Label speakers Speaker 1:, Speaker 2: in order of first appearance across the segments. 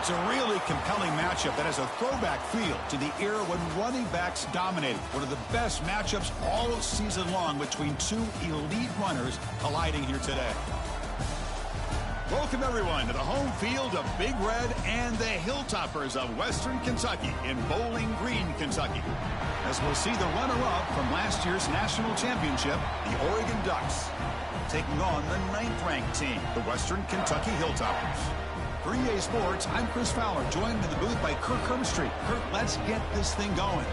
Speaker 1: It's a really compelling matchup that has a throwback feel to the era when running backs dominated. One of the best matchups all season long between two elite runners colliding here today. Welcome, everyone, to the home field of Big Red and the Hilltoppers of Western Kentucky in Bowling Green, Kentucky. As we'll see the runner-up from last year's national championship, the Oregon Ducks, taking on the 9th-ranked team, the Western Kentucky Hilltoppers. For EA Sports, I'm Chris Fowler, joined in the booth by Kirk Hermstreet. Kirk, let's get this thing going.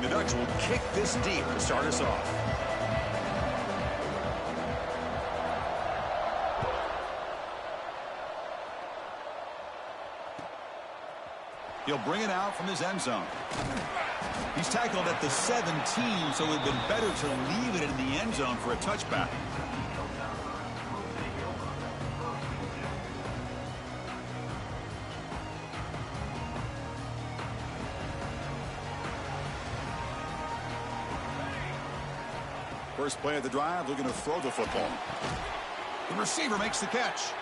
Speaker 1: The Ducks will kick this deep to start us off. He'll bring it out from his end zone. He's tackled at the 17, so it would have been better to leave it in the end zone for a touchback. First play of the drive, looking to throw the football. The receiver makes the catch.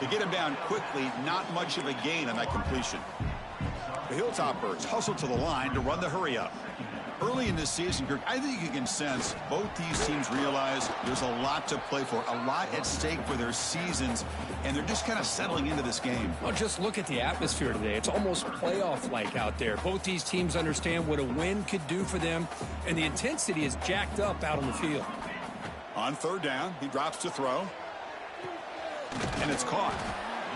Speaker 1: To get him down quickly, not much of a gain on that completion. The Hilltoppers hustle to the line to run the hurry up. Early in this season, Kirk, I think you can sense both these teams realize there's a lot to play for, a lot at stake for their seasons, and they're just kind of settling into this game.
Speaker 2: Well, just look at the atmosphere today. It's almost playoff-like out there. Both these teams understand what a win could do for them, and the intensity is jacked up out on the field.
Speaker 1: On third down, he drops to throw. And it's caught.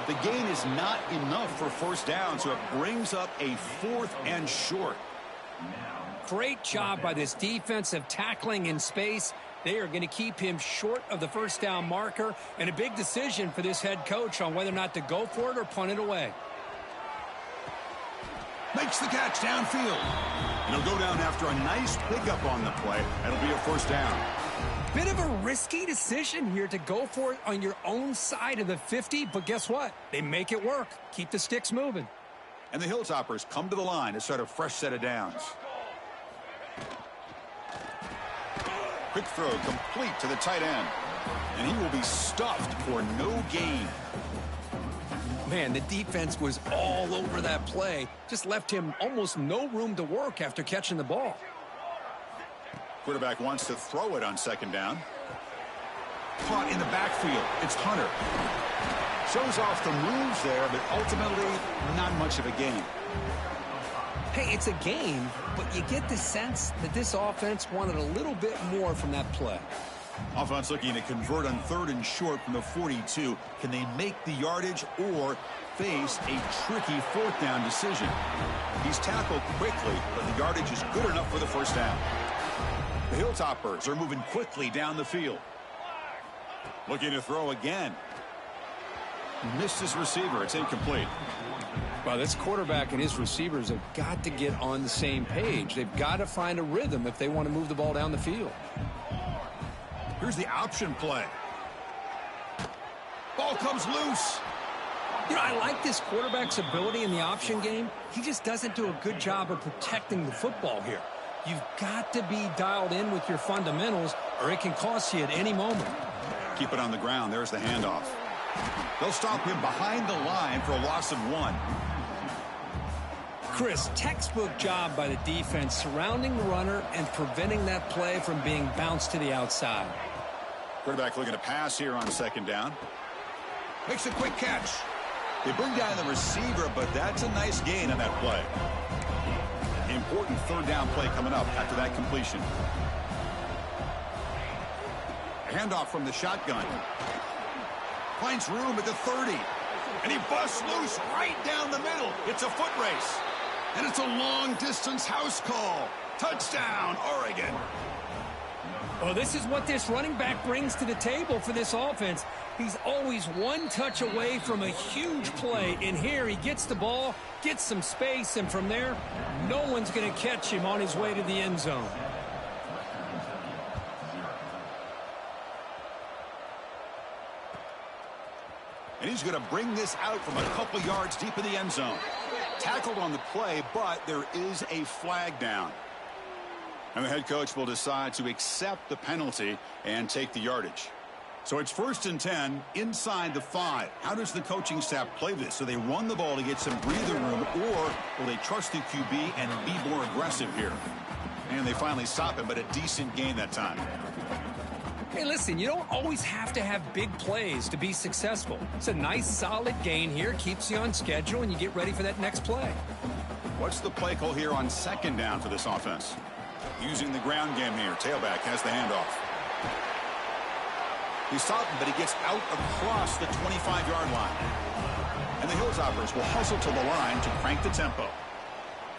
Speaker 1: The gain is not enough for first down, so it brings up a 4th and short.
Speaker 2: Great job by this defensive tackling in space. They are going to keep him short of the first down marker, and a big decision for this head coach on whether or not to go for it or punt it away.
Speaker 1: Makes the catch downfield. And he'll go down after a nice pickup on the play. That'll be a first down.
Speaker 2: Bit of a risky decision here to go for it on your own side of the 50, but guess what? They make it work. Keep the sticks moving.
Speaker 1: And the Hilltoppers come to the line to start a fresh set of downs. Quick throw complete to the tight end. And he will be stuffed for no gain.
Speaker 2: Man, the defense was all over that play. Just left him almost no room to work after catching the ball.
Speaker 1: Quarterback wants to throw it on second down. Caught in the backfield. It's Hunter. Shows off the moves there, but ultimately not much of a gain.
Speaker 2: Hey, it's a game, but you get the sense that this offense wanted a little bit more from that play.
Speaker 1: Offense looking to convert on 3rd and short from the 42. Can they make the yardage or face a tricky 4th down decision? He's tackled quickly, but the yardage is good enough for the first down. The Hilltoppers are moving quickly down the field. Looking to throw again. Missed his receiver. It's incomplete.
Speaker 2: Well, this quarterback and his receivers have got to get on the same page. They've got to find a rhythm if they want to move the ball down the field.
Speaker 1: Here's the option play. Ball comes loose.
Speaker 2: You know, I like this quarterback's ability in the option game. He just doesn't do a good job of protecting the football here. You've got to be dialed in with your fundamentals, or it can cost you at any moment.
Speaker 1: Keep it on the ground. There's the handoff. They'll stop him behind the line for a loss of 1.
Speaker 2: Chris, textbook job by the defense surrounding the runner and preventing that play from being bounced to the outside.
Speaker 1: Quarterback looking to pass here on second down. Makes a quick catch. They bring down the receiver, but that's a nice gain on that play. Important 3rd down play coming up after that completion. A handoff from the shotgun. Finds room at the 30. And he busts loose right down the middle. It's a foot race. And it's a long-distance house call. Touchdown, Oregon.
Speaker 2: Well, this is what this running back brings to the table for this offense. He's always one touch away from a huge play. And here he gets the ball, gets some space, and from there, no one's going to catch him on his way to the end zone.
Speaker 1: And he's going to bring this out from a couple yards deep in the end zone. Tackled on the play, but there is a flag down. And the head coach will decide to accept the penalty and take the yardage. So it's 1st and 10 inside the 5. How does the coaching staff play this? So they run the ball to get some breather room, or will they trust the QB and be more aggressive here? And they finally stop him, but a decent gain that time.
Speaker 2: Hey, listen, you don't always have to have big plays to be successful. It's a nice, solid gain here, keeps you on schedule, and you get ready for that next play.
Speaker 1: What's the play call here on 2nd down for this offense? Using the ground game here. Tailback has the handoff. He's stopped him, but he gets out across the 25-yard line. And the Hilltoppers will hustle to the line to crank the tempo.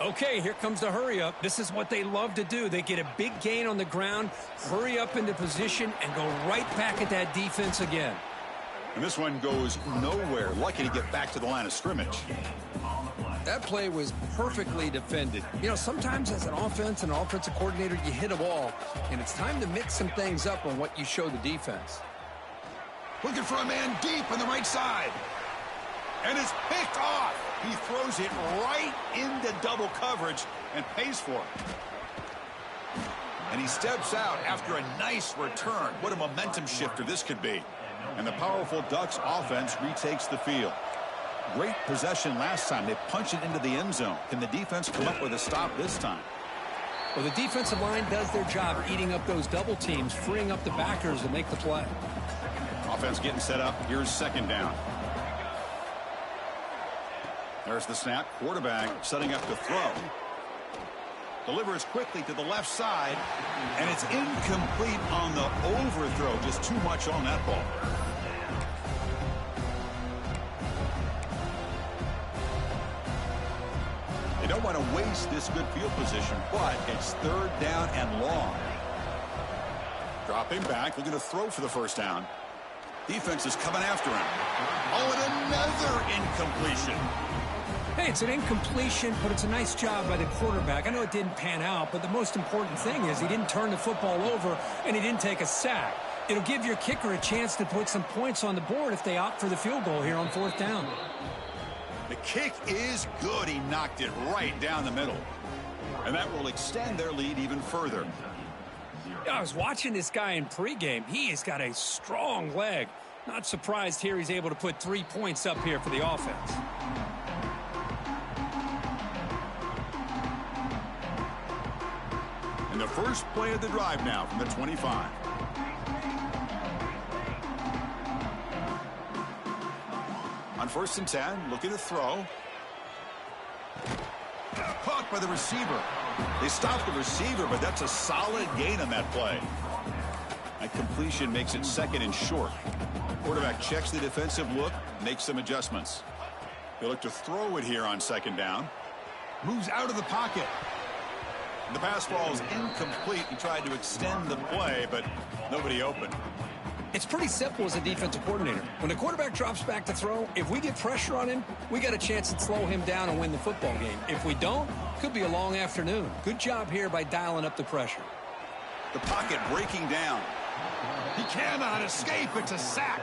Speaker 2: Okay, here comes the hurry up. This is what they love to do. They get a big gain on the ground, hurry up into position, and go right back at that defense again.
Speaker 1: And this one goes nowhere. Lucky to get back to the line of scrimmage.
Speaker 2: That play was perfectly defended. You know, sometimes as an offense and an offensive coordinator, you hit a ball, and it's time to mix some things up on what you show the defense.
Speaker 1: Looking for a man deep on the right side. And it's picked off. He throws it right into double coverage and pays for it. And he steps out after a nice return. What a momentum shifter this could be. And the powerful Ducks offense retakes the field. Great possession last time. They punched it into the end zone. Can the defense come up with a stop this time?
Speaker 2: Well, the defensive line does their job eating up those double teams, freeing up the backers to make the play.
Speaker 1: Offense getting set up. Here's 2nd down. There's the snap. Quarterback setting up to throw. Delivers quickly to the left side. And it's incomplete on the overthrow. Just too much on that ball. They don't want to waste this good field position, but it's 3rd down and long. Dropping back, looking to throw for the 1st down. Defense is coming after him. Oh, and another incompletion.
Speaker 2: Hey, it's an incompletion, but it's a nice job by the quarterback. I know it didn't pan out, but the most important thing is he didn't turn the football over and he didn't take a sack. It'll give your kicker a chance to put some points on the board if they opt for the field goal here on 4th down.
Speaker 1: The kick is good. He knocked it right down the middle. And that will extend their lead even further.
Speaker 2: I was watching this guy in pregame. He has got a strong leg. Not surprised here he's able to put 3 points up here for the offense.
Speaker 1: And the first play of the drive now from the 25. On 1st and 10, looking to throw. Caught by the receiver. They stopped the receiver, but that's a solid gain on that play. That completion makes it 2nd and short. Quarterback checks the defensive look, makes some adjustments. They look to throw it here on 2nd down. Moves out of the pocket. The pass ball is incomplete. He tried to extend the play, but nobody open.
Speaker 2: It's pretty simple as a defensive coordinator. When the quarterback drops back to throw, if we get pressure on him, we got a chance to slow him down and win the football game. If we don't, could be a long afternoon. Good job here by dialing up the pressure.
Speaker 1: The pocket breaking down. He cannot escape. It's a sack.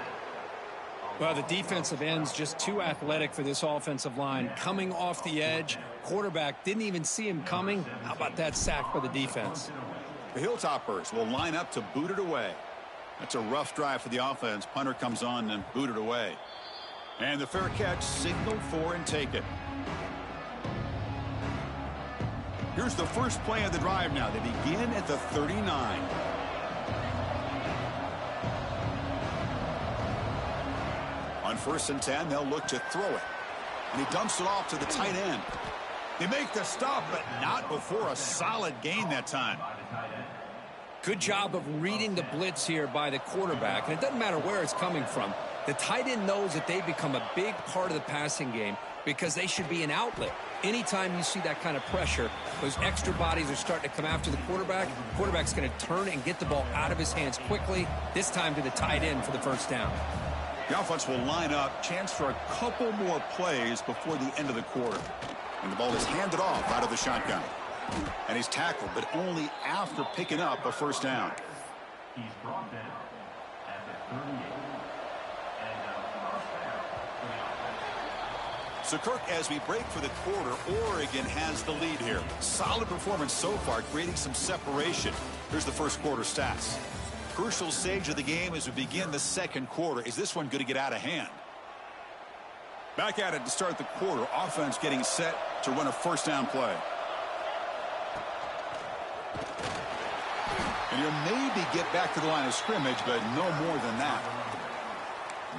Speaker 2: Well, the defensive end's just too athletic for this offensive line. Coming off the edge, quarterback didn't even see him coming. How about that sack by the defense?
Speaker 1: The Hilltoppers will line up to boot it away. That's a rough drive for the offense. Punter comes on and booted away. And the fair catch signaled for and taken. Here's the first play of the drive now. They begin at the 39. On 1st and 10, they'll look to throw it. And he dumps it off to the tight end. They make the stop, but not before a solid gain that time.
Speaker 2: Good job of reading the blitz here by the quarterback. And it doesn't matter where it's coming from. The tight end knows that they become a big part of the passing game because they should be an outlet. Anytime you see that kind of pressure, those extra bodies are starting to come after the quarterback. The quarterback's going to turn and get the ball out of his hands quickly, this time to the tight end for the 1st down.
Speaker 1: The offense will line up. Chance for a couple more plays before the end of the quarter. And the ball is handed off out of the shotgun. And he's tackled, but only after picking up a 1st down.
Speaker 3: He's brought down at the 38.
Speaker 1: So, Kirk, as we break for the quarter, Oregon has the lead here. Solid performance so far, creating some separation. Here's the first quarter stats. Crucial stage of the game as we begin the second quarter. Is this one going to get out of hand? Back at it to start the quarter. Offense getting set to run a first down play. And you'll maybe get back to the line of scrimmage, but no more than that.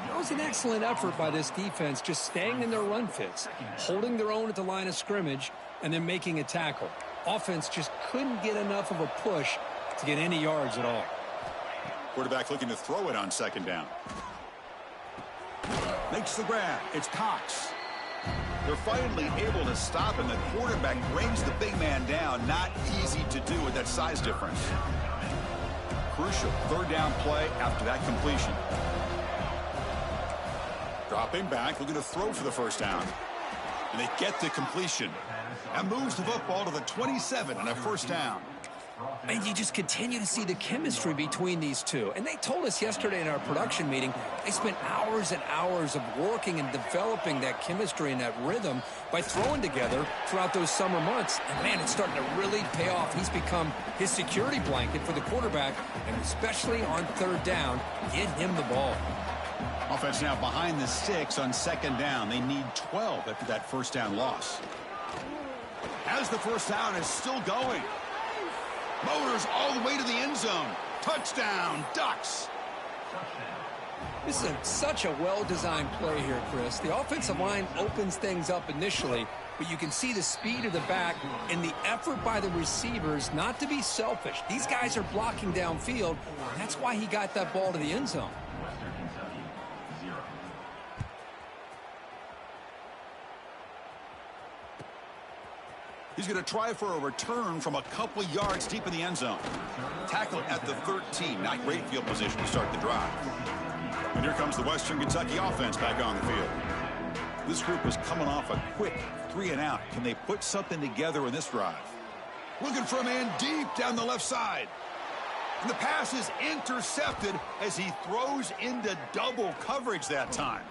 Speaker 2: That was an excellent effort by this defense, just staying in their run fits, holding their own at the line of scrimmage, and then making a tackle. Offense just couldn't get enough of a push to get any yards at all.
Speaker 1: Quarterback looking to throw it on second down. Makes the grab. It's Cox. They're finally able to stop him. The quarterback brings the big man down. Not easy to do with that size difference. Crucial third down play after that completion. Dropping back, looking to throw for the first down. And they get the completion. And moves the football to the 27 and a first down.
Speaker 2: And you just continue to see the chemistry between these two. And they told us yesterday in our production meeting, they spent hours and hours of working and developing that chemistry and that rhythm by throwing together throughout those summer months. And, man, it's starting to really pay off. He's become his security blanket for the quarterback, and especially on third down, get him the ball.
Speaker 1: Offense now behind the sticks on second down. They need 12 after that first down loss. As the first down is still going. Motors all the way to the end zone. Touchdown, Ducks.
Speaker 2: This is such a well-designed play here, Chris. The offensive line opens things up initially, but you can see the speed of the back and the effort by the receivers not to be selfish. These guys are blocking downfield, and that's why he got that ball to the end zone.
Speaker 1: He's going to try for a return from a couple of yards deep in the end zone. Tackle at the 13. Not great field position to start the drive. And here comes the Western Kentucky offense back on the field. This group is coming off a quick 3-and-out. Can they put something together in this drive? Looking for a man deep down the left side. And the pass is intercepted as he throws into double coverage that time.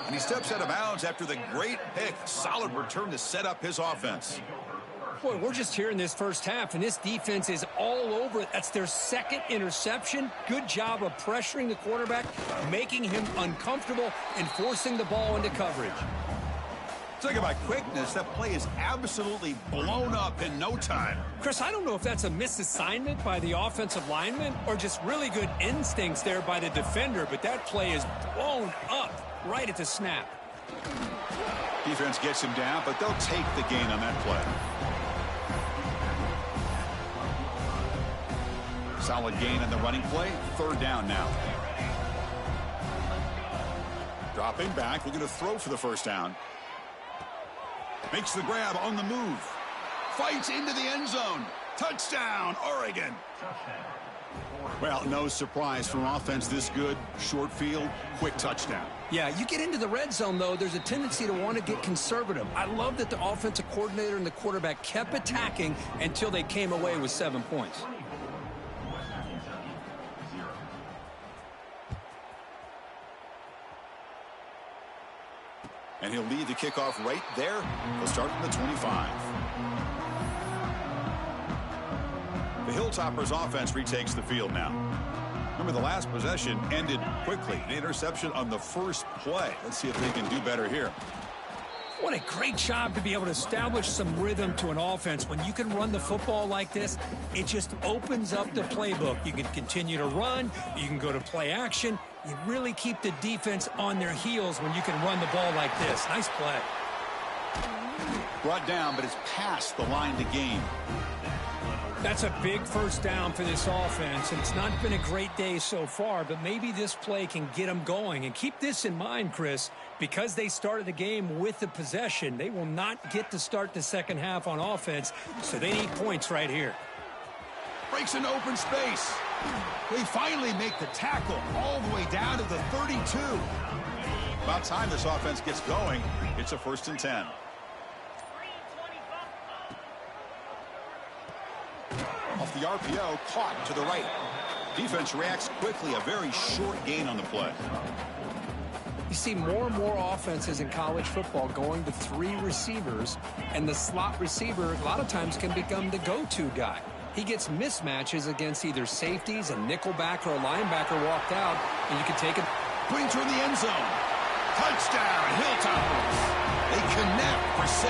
Speaker 1: And he steps out of bounds after the great pick. Solid return to set up his offense.
Speaker 2: Boy, we're just here in this first half, and this defense is all over it. That's their second interception. Good job of pressuring the quarterback, making him uncomfortable, and forcing the ball into coverage.
Speaker 1: Talk about quickness. That play is absolutely blown up in no time.
Speaker 2: Chris, I don't know if that's a misassignment by the offensive lineman or just really good instincts there by the defender, but that play is blown up right at the snap.
Speaker 1: Defense gets him down, but they'll take the gain on that play. Solid gain on the running play. Third down now. Dropping back, looking to throw for the first down. Makes the grab on the move. Fights into the end zone. Touchdown, Oregon. Well, no surprise from offense this good. Short field, quick touchdown.
Speaker 2: Yeah, you get into the red zone, though, there's a tendency to want to get conservative. I love that the offensive coordinator and the quarterback kept attacking until they came away with 7 points.
Speaker 1: And he'll lead the kickoff right there. He'll start from the 25. The Hilltoppers offense retakes the field now. Remember, the last possession ended quickly. An interception on the first play. Let's see if they can do better here.
Speaker 2: What a great job to be able to establish some rhythm to an offense. When you can run the football like this, it just opens up the playbook. You can continue to run. You can go to play action. You really keep the defense on their heels when you can run the ball like this. Nice play.
Speaker 1: Brought down, but it's past the line to gain.
Speaker 2: That's a big first down for this offense, and it's not been a great day so far, but maybe this play can get them going. And keep this in mind, Chris, because they started the game with the possession, they will not get to start the second half on offense, so they need points right here.
Speaker 1: Breaks an open space. They finally make the tackle all the way down to the 32. About time this offense gets going. It's a 1st and 10. Off the RPO, caught to the right. Defense reacts quickly. A very short gain on the play.
Speaker 2: You see more and more offenses in college football going to 3 receivers, and the slot receiver a lot of times can become the go-to guy. He gets mismatches against either safeties, a nickelback, or a linebacker walked out, and you can take it.
Speaker 1: Putting toward the end zone. Touchdown, Hilltoppers. They connect for 6.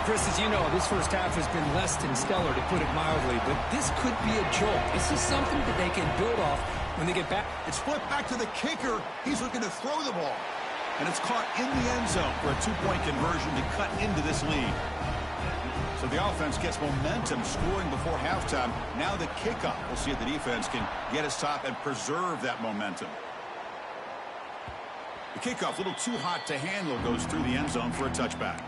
Speaker 2: Chris, as you know, this first half has been less than stellar, to put it mildly, but this could be a jolt. This is something that they can build off when they get back.
Speaker 1: It's flipped back to the kicker. He's looking to throw the ball. And it's caught in the end zone for a 2-point conversion to cut into this lead. So the offense gets momentum scoring before halftime. Now the kickoff. We'll see if the defense can get a stop and preserve that momentum. The kickoff, a little too hot to handle, goes through the end zone for a touchback.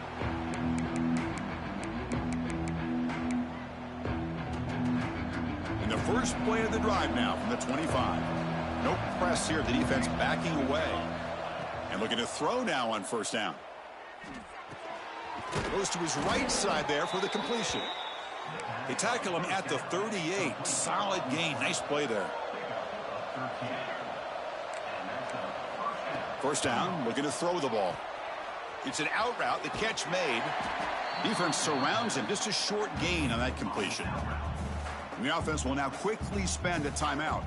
Speaker 1: And the first play of the drive now from the 25. No press here. The defense backing away. And looking to throw now on first down. Goes to his right side there for the completion. They tackle him at the 38. Solid gain. Nice play there. First down, looking to throw the ball. It's an out route. The catch made. Defense surrounds him. Just a short gain on that completion. And the offense will now quickly spend a timeout.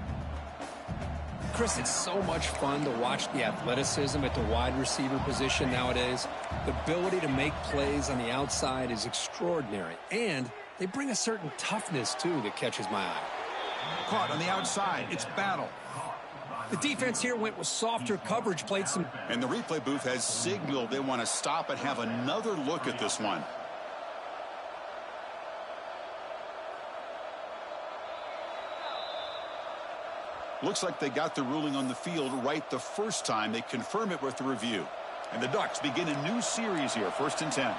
Speaker 2: Chris, it's so much fun to watch the athleticism at the wide receiver position nowadays. The ability to make plays on the outside is extraordinary. And they bring a certain toughness, too, that catches my eye.
Speaker 1: Caught on the outside. It's battle.
Speaker 2: The defense here went with softer coverage, played some.
Speaker 1: And the replay booth has signaled they want to stop and have another look at this one. Looks like they got the ruling on the field right the first time. They confirm it with the review. And the Ducks begin a new series here, 1st and 10.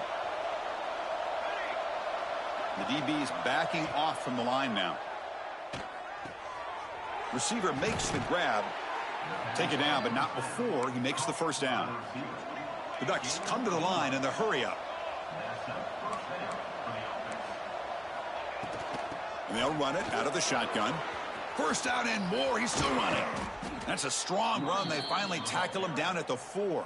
Speaker 1: The DB is backing off from the line now. Receiver makes the grab. Take it down, but not before he makes the first down. The Ducks come to the line in the hurry up. And they'll run it out of the shotgun. First down and more. He's still running. That's a strong run. They finally tackle him down at the 4.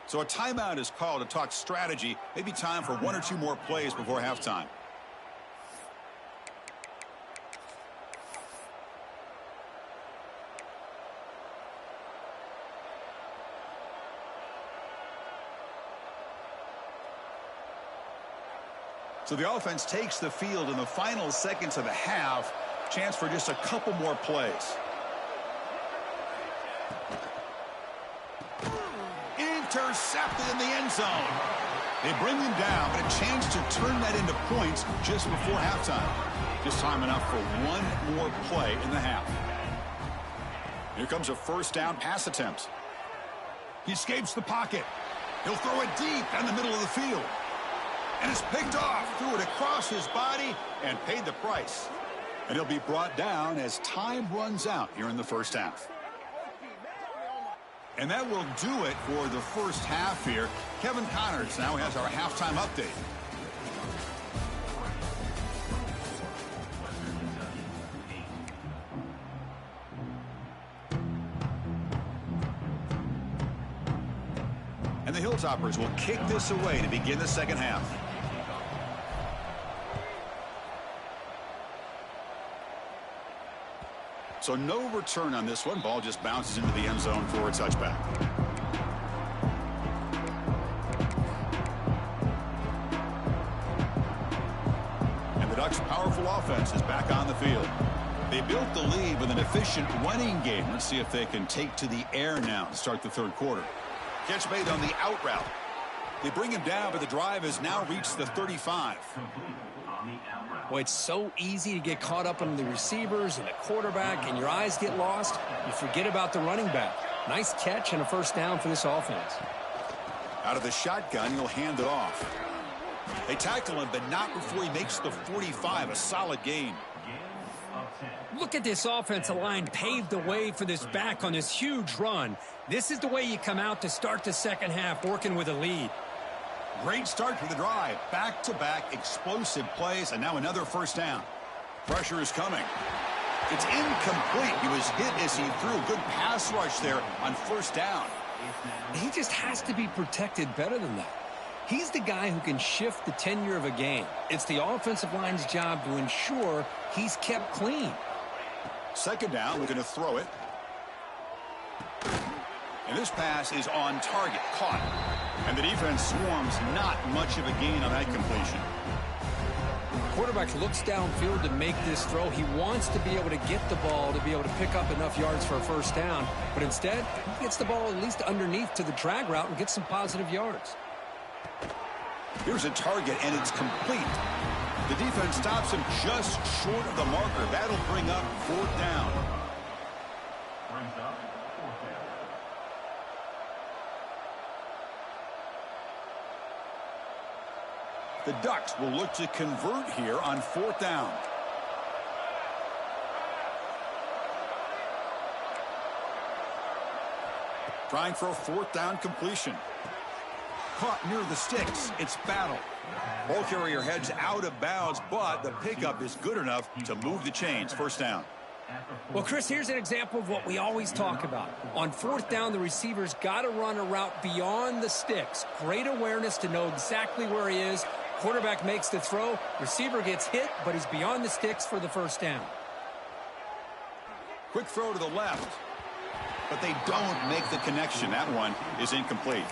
Speaker 1: So a timeout is called to talk strategy. Maybe time for 1 or 2 more plays before halftime. So the offense takes the field in the final seconds of the half. Chance for just a couple more plays. Intercepted in the end zone. They bring him down, but a chance to turn that into points just before halftime. Just time enough for 1 more play in the half. Here comes a first down pass attempt. He escapes the pocket. He'll throw it deep down the middle of the field. And it's picked off, threw it across his body, and paid the price. And he'll be brought down as time runs out here in the first half. And that will do it for the first half here. Kevin Connors now has our halftime update. And the Hilltoppers will kick this away to begin the second half. So no return on this one. Ball just bounces into the end zone for a touchback. And the Ducks' powerful offense is back on the field. They built the lead with an efficient running game. Let's see if they can take to the air now to start the third quarter. Catch made on the out route. They bring him down, but the drive has now reached the 35.
Speaker 2: Boy, it's so easy to get caught up on the receivers and the quarterback, and your eyes get lost. You forget about the running back. Nice catch and a first down for this offense.
Speaker 1: Out of the shotgun, he'll hand it off. They tackle him, but not before he makes the 45, a solid gain.
Speaker 2: Look at this offensive line paved the way for this back on this huge run. This is the way you come out to start the second half, working with a lead.
Speaker 1: Great start to the drive. Back-to-back explosive plays, and now another first down. Pressure is coming. It's incomplete. He was hit as he threw. Good pass rush there on first down.
Speaker 2: He just has to be protected better than that. He's the guy who can shift the tenure of a game. It's the offensive line's job to ensure he's kept clean.
Speaker 1: Second down, looking to throw it. And this pass is on target, caught. And the defense swarms, not much of a gain on that completion.
Speaker 2: Quarterback looks downfield to make this throw. He wants to be able to get the ball to be able to pick up enough yards for a first down. But instead, he gets the ball at least underneath to the drag route and gets some positive yards.
Speaker 1: Here's a target, and it's complete. The defense stops him just short of the marker. That'll bring up fourth down.
Speaker 3: Brings up fourth down.
Speaker 1: The Ducks will look to convert here on fourth down. Trying for a fourth down completion. Caught near the sticks. It's battle. Ball carrier heads out of bounds, but the pickup is good enough to move the chains. First down.
Speaker 2: Well, Chris, here's an example of what we always talk about. On fourth down, the receiver's got to run a route beyond the sticks. Great awareness to know exactly where he is. Quarterback makes the throw. Receiver gets hit, but he's beyond the sticks for the first down.
Speaker 1: Quick throw to the left. But they don't make the connection. That one is incomplete.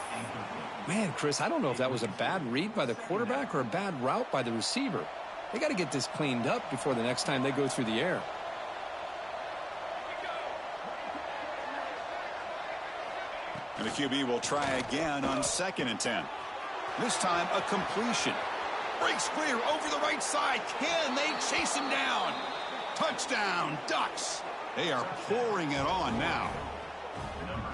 Speaker 2: Man, Chris, I don't know if that was a bad read by the quarterback or a bad route by the receiver. They got to get this cleaned up before the next time they go through the air.
Speaker 1: And the QB will try again on 2nd and 10. This time a completion. Breaks clear over the right side. Can they chase him down? Touchdown, Ducks. They are pouring it on now.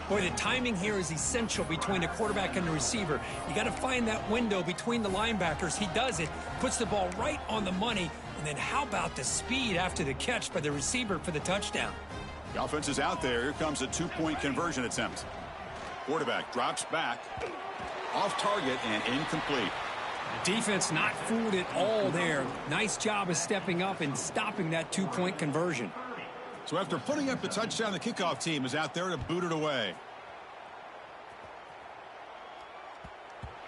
Speaker 2: Boy, the timing here is essential between the quarterback and the receiver. You got to find that window between the linebackers. He does it, puts the ball right on the money, and then how about the speed after the catch by the receiver for the touchdown?
Speaker 1: The offense is out there. Here comes a two-point conversion attempt. Quarterback drops back, off target and incomplete.
Speaker 2: Defense not fooled at all there. Nice job of stepping up and stopping that two-point conversion.
Speaker 1: So after putting up the touchdown, the kickoff team is out there to boot it away.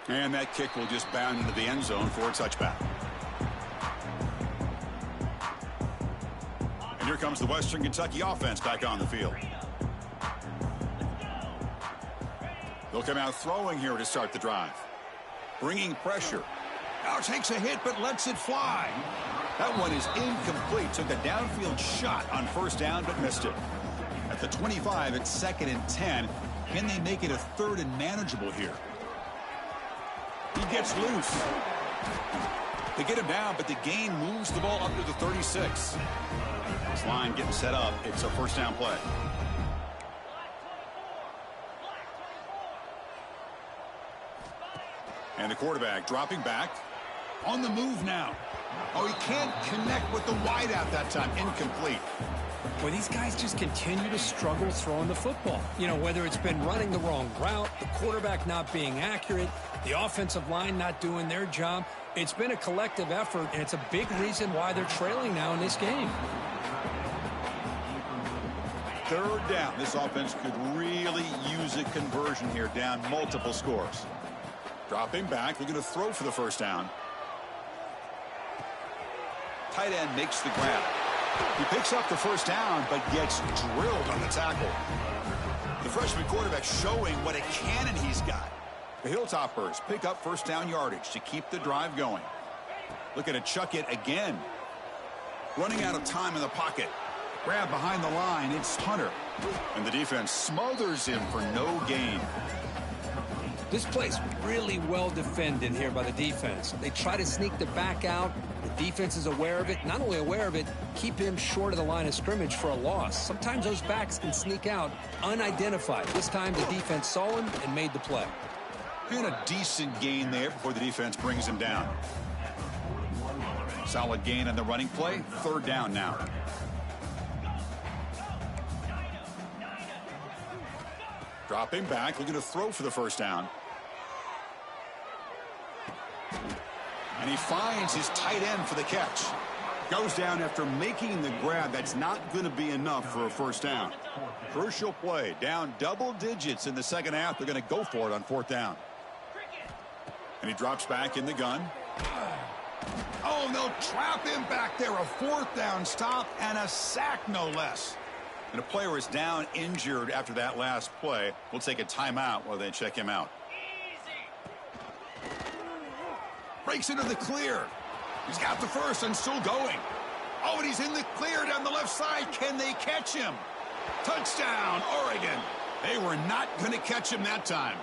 Speaker 1: And that kick will just bound into the end zone for a touchback. And here comes the Western Kentucky offense back on the field. They'll come out throwing here to start the drive. Bringing pressure. Now takes a hit but lets it fly. That one is incomplete. Took a downfield shot on first down but missed it. At the 25, it's 2nd and 10. Can they make it a 3rd and manageable here? He gets loose. They get him down, but the gain moves the ball up to the 36. This line getting set up. It's a first down play. And the quarterback dropping back. On the move now. Oh, he can't connect with the wideout that time. Incomplete.
Speaker 2: Well, these guys just continue to struggle throwing the football. You know, whether it's been running the wrong route, the quarterback not being accurate, the offensive line not doing their job. It's been a collective effort, and it's a big reason why they're trailing now in this game.
Speaker 1: 3rd down. This offense could really use a conversion here, down multiple scores. Dropping back, looking to throw for the first down. Tight end makes the grab. He picks up the first down, but gets drilled on the tackle. The freshman quarterback showing what a cannon he's got. The Killtoppers pick up first down yardage to keep the drive going. Looking to chuck it again. Running out of time in the pocket. Grab behind the line, it's Hunter. And the defense smothers him for no gain.
Speaker 2: This play's really well defended here by the defense. They try to sneak the back out. The defense is aware of it. Not only aware of it, keep him short of the line of scrimmage for a loss. Sometimes those backs can sneak out unidentified. This time the defense saw him and made the play.
Speaker 1: And a decent gain there before the defense brings him down. Solid gain on the running play. 3rd down now. Dropping back, looking to throw for the first down. And he finds his tight end for the catch. Goes down after making the grab. That's not going to be enough for a first down. Crucial play. Down double digits in the second half. They're going to go for it on fourth down. And he drops back in the gun. Oh, and they'll trap him back there. A fourth down stop and a sack, no less. And a player is down injured after that last play. We'll take a timeout while they check him out. Breaks into the clear. He's got the first and still going. Oh, and he's in the clear down the left side. Can they catch him? Touchdown, Oregon. They were not going to catch him that time.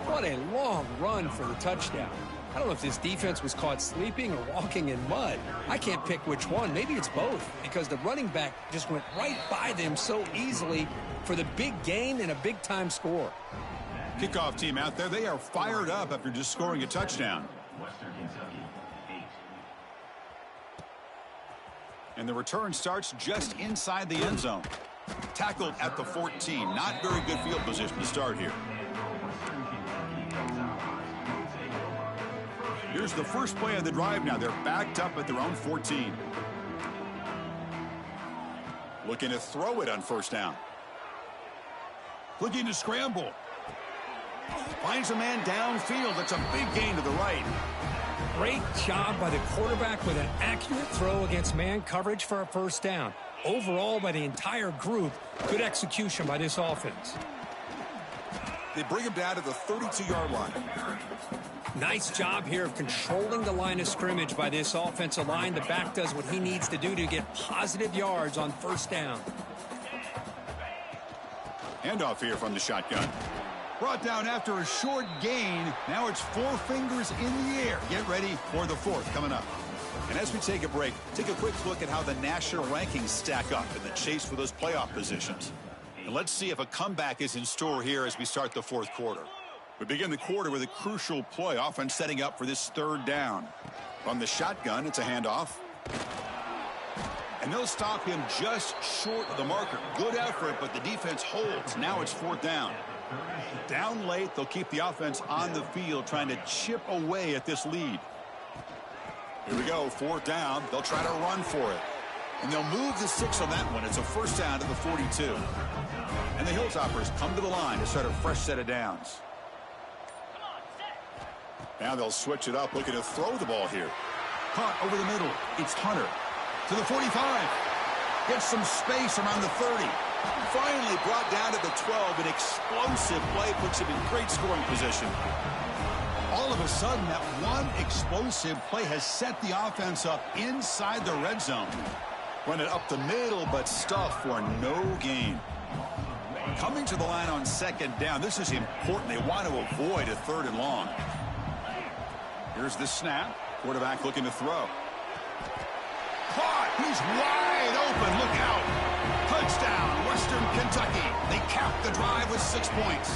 Speaker 2: What a long run for the touchdown. I don't know if this defense was caught sleeping or walking in mud. I can't pick which one. Maybe it's both, because the running back just went right by them so easily for the big gain and a big-time score.
Speaker 1: Kickoff team out there, they are fired up after just scoring a touchdown. And the return starts just inside the end zone. Tackled at the 14. Not very good field position to start here. Here's the first play of the drive now. They're backed up at their own 14. Looking to throw it on first down. Looking to scramble. Finds a man downfield. That's a big gain to the right.
Speaker 2: Great job by the quarterback with an accurate throw against man coverage for a first down. Overall, by the entire group, good execution by this offense.
Speaker 1: They bring him down to the 32-yard line.
Speaker 2: Nice job here of controlling the line of scrimmage by this offensive line. The back does what he needs to do to get positive yards on first down.
Speaker 1: Handoff here from the shotgun. Brought down after a short gain. Now it's four fingers in the air. Get ready for the fourth coming up. And as we take a break, take a quick look at how the national rankings stack up in the chase for those playoff positions. And let's see if a comeback is in store here as we start the fourth quarter. We begin the quarter with a crucial play, offense setting up for this third down. From the shotgun, it's a handoff. And they'll stop him just short of the marker. Good effort, but the defense holds. Now it's fourth down. Down late, they'll keep the offense on the field, trying to chip away at this lead. Here we go, fourth down. They'll try to run for it. And they'll move the 6 on that one. It's a first down to the 42. And the Hilltoppers come to the line to start a fresh set of downs. Now they'll switch it up, looking to throw the ball here. Caught over the middle. It's Hunter to the 45. Gets some space around the 30. Finally brought down to the 12. An explosive play puts him in great scoring position. All of a sudden, that one explosive play has set the offense up inside the red zone. Run it up the middle, but stuff for no gain. Coming to the line on second down. This is important. They want to avoid a third and long. Here's the snap. Quarterback looking to throw. Caught. He's wide open. Look out. Touchdown, Western Kentucky. They cap the drive with 6 points.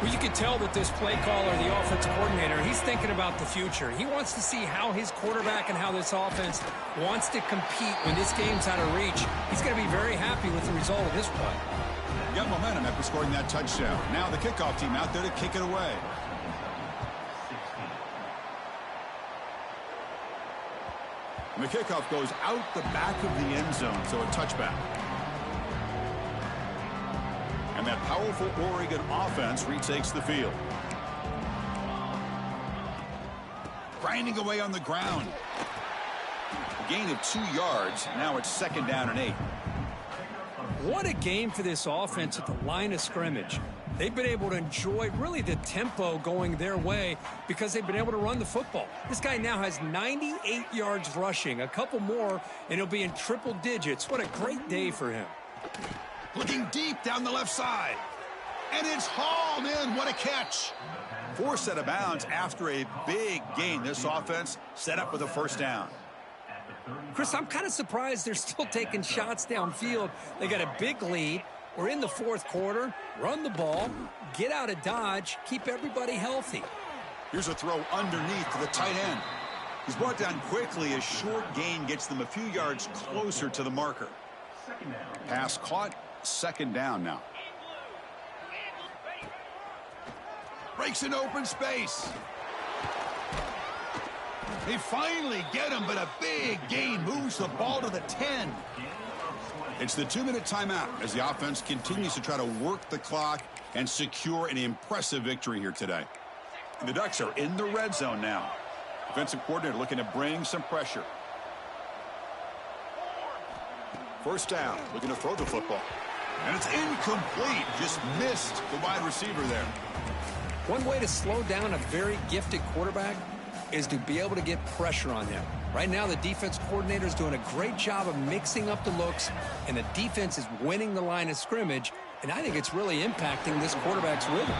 Speaker 2: Well, you can tell that this play caller, the offensive coordinator, he's thinking about the future. He wants to see how his quarterback and how this offense wants to compete when this game's out of reach. He's going to be very happy with the result of this play.
Speaker 1: Got momentum after scoring that touchdown. Now the kickoff team out there to kick it away. And the kickoff goes out the back of the end zone, so a touchback. And that powerful Oregon offense retakes the field. Grinding away on the ground. A gain of 2 yards. Now it's second down and 8.
Speaker 2: What a game for this offense at the line of scrimmage. They've been able to enjoy really the tempo going their way because they've been able to run the football. This guy now has 98 yards rushing, a couple more, and he'll be in triple digits. What a great day for him.
Speaker 1: Looking deep down the left side. And it's hauled in. What a catch. 4 set of bounds after a big gain. This offense set up with a first down.
Speaker 2: Chris, I'm kind of surprised they're still taking shots downfield. They got a big lead. We're in the fourth quarter. Run the ball. Get out of Dodge. Keep everybody healthy.
Speaker 1: Here's a throw underneath to the tight end. He's brought down quickly. A short gain gets them a few yards closer to the marker. Pass caught. Second down now. Breaks an open space. They finally get him, but a big gain moves the ball to the 10. It's the 2-minute timeout as the offense continues to try to work the clock and secure an impressive victory here today. And the Ducks are in the red zone now. Defensive coordinator looking to bring some pressure. First down, looking to throw the football. And it's incomplete. Just missed the wide receiver there.
Speaker 2: One way to slow down a very gifted quarterback is to be able to get pressure on him. Right now, the defense coordinator is doing a great job of mixing up the looks, and the defense is winning the line of scrimmage, and I think it's really impacting this quarterback's rhythm.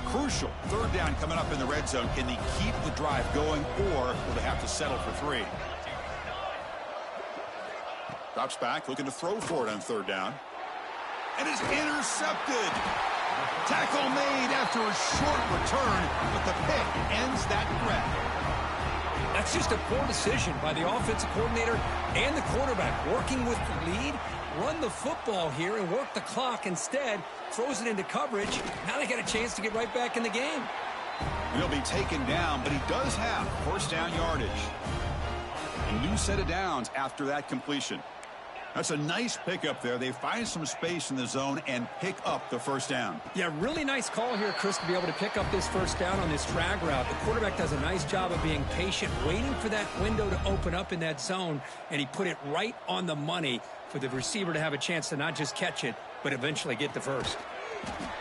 Speaker 1: Crucial. Third down coming up in the red zone. Can they keep the drive going, or will they have to settle for 3? Drops back, looking to throw for it on third down. And is intercepted. Tackle made after a short return, but the pick ends that threat.
Speaker 2: That's just a poor decision by the offensive coordinator and the quarterback. Working with the lead, run the football here and work the clock. Instead, throws it into coverage. Now they got a chance to get right back in the game.
Speaker 1: He'll be taken down, but he does have first down yardage. A new set of downs after that completion. That's a nice pickup there. They find some space in the zone and pick up the first down.
Speaker 2: Yeah, really nice call here, Chris, to be able to pick up this first down on this drag route. The quarterback does a nice job of being patient, waiting for that window to open up in that zone, and he put it right on the money for the receiver to have a chance to not just catch it, but eventually get the first.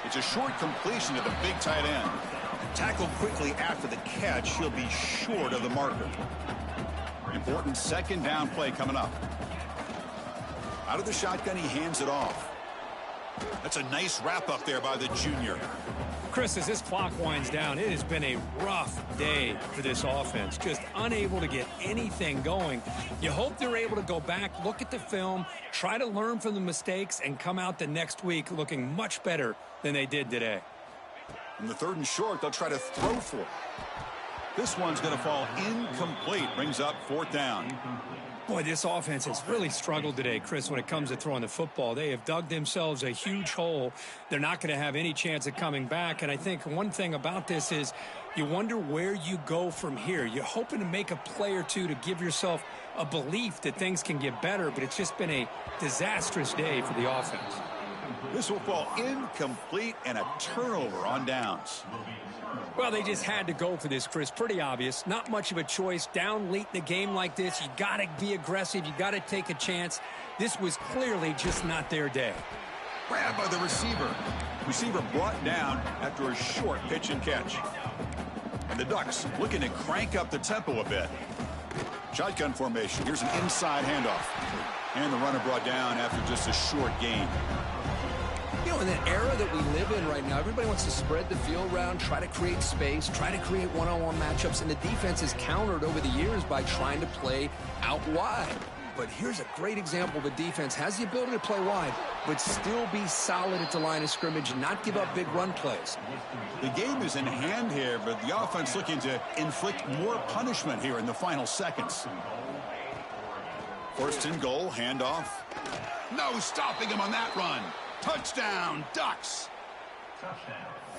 Speaker 1: It's a short completion to the big tight end. Tackled quickly after the catch. He'll be short of the marker. Important second down play coming up. Out of the shotgun, he hands it off. That's a nice wrap-up there by the junior.
Speaker 2: Chris, as this clock winds down, it has been a rough day for this offense. Just unable to get anything going. You hope they're able to go back, look at the film, try to learn from the mistakes, and come out the next week looking much better than they did today.
Speaker 1: In the third and short, they'll try to throw for it. This one's going to fall incomplete. Brings up fourth down.
Speaker 2: Boy, this offense has really struggled today, Chris, when it comes to throwing the football. They have dug themselves a huge hole. They're not going to have any chance of coming back. And I think one thing about this is you wonder where you go from here. You're hoping to make a play or two to give yourself a belief that things can get better, but it's just been a disastrous day for the offense.
Speaker 1: This will fall incomplete and a turnover on downs.
Speaker 2: Well, they just had to go for this, Chris. Pretty obvious. Not much of a choice. Down late in a game like this, you got to be aggressive. You got to take a chance. This was clearly just not their day.
Speaker 1: Grabbed by the receiver. Receiver brought down after a short pitch and catch. And the Ducks looking to crank up the tempo a bit. Shotgun formation. Here's an inside handoff. And the runner brought down after just a short gain.
Speaker 2: You know, in the era that we live in right now, everybody wants to spread the field around, try to create space, try to create one-on-one matchups, and the defense is countered over the years by trying to play out wide. But here's a great example. The defense has the ability to play wide, but still be solid at the line of scrimmage and not give up big run plays.
Speaker 1: The game is in hand here, but the offense looking to inflict more punishment here in the final seconds. First and goal, handoff. No stopping him on that run. Touchdown, Ducks.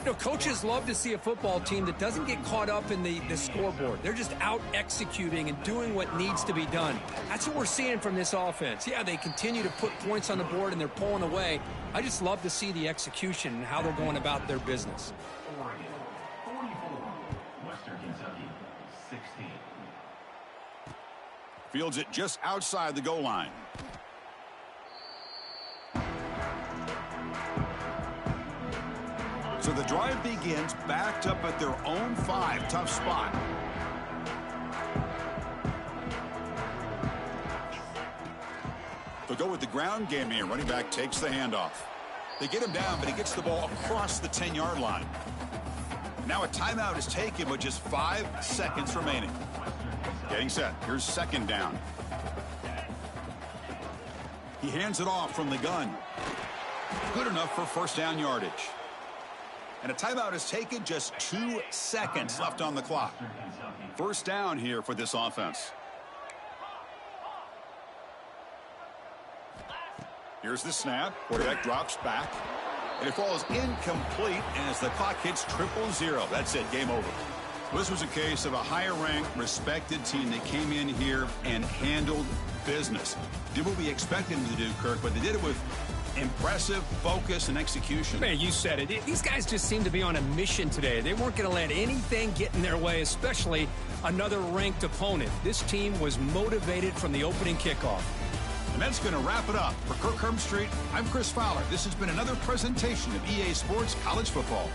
Speaker 2: You know, coaches love to see a football team that doesn't get caught up in the scoreboard. They're just out executing and doing what needs to be done. That's what we're seeing from this offense. Yeah, they continue to put points on the board and they're pulling away. I just love to see the execution and how they're going about their business.
Speaker 3: Oregon, 44. Western Kentucky, 16.
Speaker 1: Fields it just outside the goal line. So the drive begins backed up at their own 5. Tough spot. They'll go with the ground game here. Running back takes the handoff. They get him down, but he gets the ball across the 10-yard line. Now a timeout is taken with just 5 seconds remaining. Getting set. Here's second down. He hands it off from the gun. Good enough for first down yardage. And a timeout is taken, just 2 seconds left on the clock. First down here for this offense. Here's the snap. Quarterback drops back. And it falls incomplete as the clock hits 0-0. That's it. Game over. This was a case of a higher-ranked, respected team that came in here and handled business. Did what we expected them to do, Kirk, but they did it with impressive focus and execution.
Speaker 2: Man, you said it. These guys just seem to be on a mission today. They weren't going to let anything get in their way, especially another ranked opponent. This team was motivated from the opening kickoff.
Speaker 1: And that's going to wrap it up. For Kirk Herbstreit, I'm Chris Fowler. This has been another presentation of EA Sports College Football.